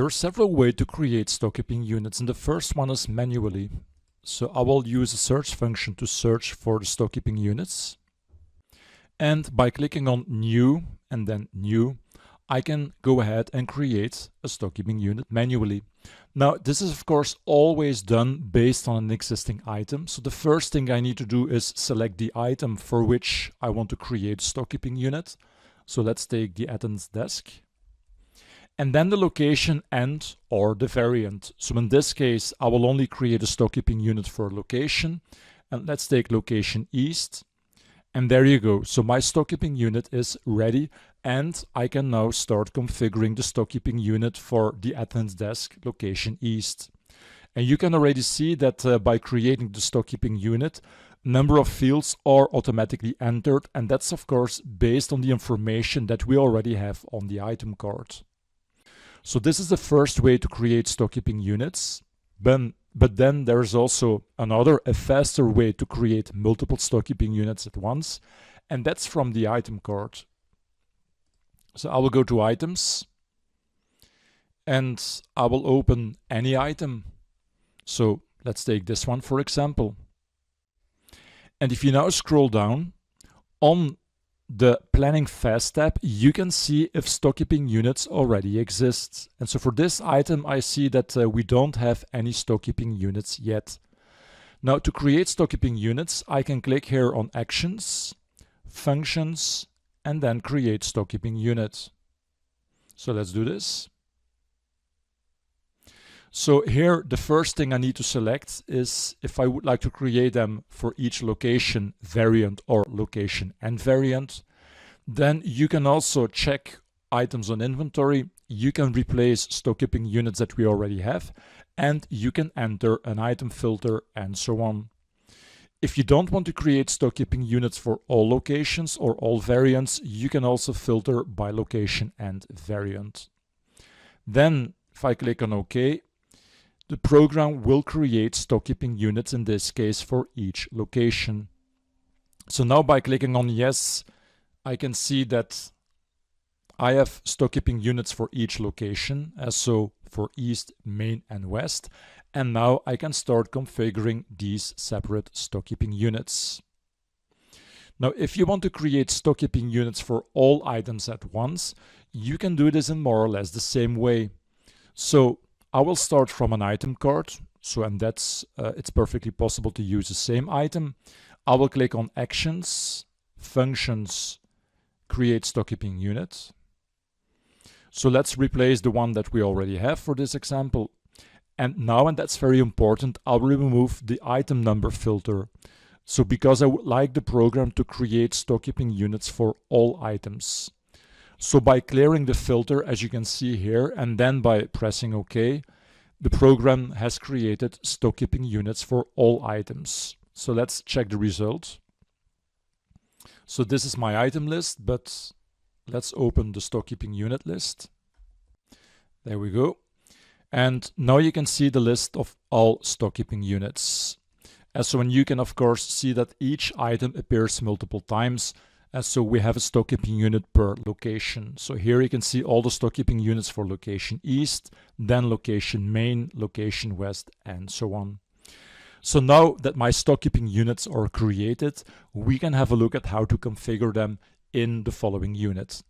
are several ways to create stockkeeping units, and the first one is manually. So I will use a search function to search for the stockkeeping units. And by clicking on New and then New, I can go ahead and create a stockkeeping unit manually. Now, this is of course always done based on an existing item. So the first thing I need to do is select the item for which I want to create a stockkeeping unit. So let's take the attendance desk. And then the location and or the variant. So in this case, I will only create a stockkeeping unit for location. And let's take location East. And there you go. So my stockkeeping unit is ready, and I can now start configuring the stockkeeping unit for the attendance desk location East. And you can already see that by creating the stockkeeping unit, number of fields are automatically entered, and that's of course based on the information that we already have on the item card. So this is the first way to create stockkeeping units. But then there's also a faster way to create multiple stockkeeping units at once, and that's from the item card. So I will go to items and I will open any item. So let's take this one for example. And if you now scroll down on the Planning Fast tab, you can see if stockkeeping units already exist. And so for this item, I see that we don't have any stockkeeping units yet. Now to create stockkeeping units, I can click here on Actions, Functions, and then Create Stockkeeping Unit. So let's do this. So here, the first thing I need to select is if I would like to create them for each location variant or location and variant. Then you can also check items on inventory. You can replace stockkeeping units that we already have, and you can enter an item filter and so on. If you don't want to create stockkeeping units for all locations or all variants, you can also filter by location and variant. Then if I click on OK, the program will create stockkeeping units, in this case for each location. So now by clicking on Yes, I can see that I have stockkeeping units for each location, so for East, Main and West. And now I can start configuring these separate stockkeeping units. Now, if you want to create stockkeeping units for all items at once, you can do this in more or less the same way. So I will start from an item card, and that's it's perfectly possible to use the same item. I will click on Actions, Functions, Create Stockkeeping Unit. So let's replace the one that we already have for this example. And now, and that's very important, I'll remove the item number filter. So because I would like the program to create stockkeeping units for all items. So by clearing the filter, as you can see here, and then by pressing OK, the program has created stockkeeping units for all items. So let's check the result. So this is my item list, but let's open the stockkeeping unit list. There we go. And now you can see the list of all stockkeeping units. And so you can of course see that each item appears multiple times. And so we have a stockkeeping unit per location. So here you can see all the stockkeeping units for location East, then location Main, location West, and so on. So now that my stockkeeping units are created, we can have a look at how to configure them in the following unit.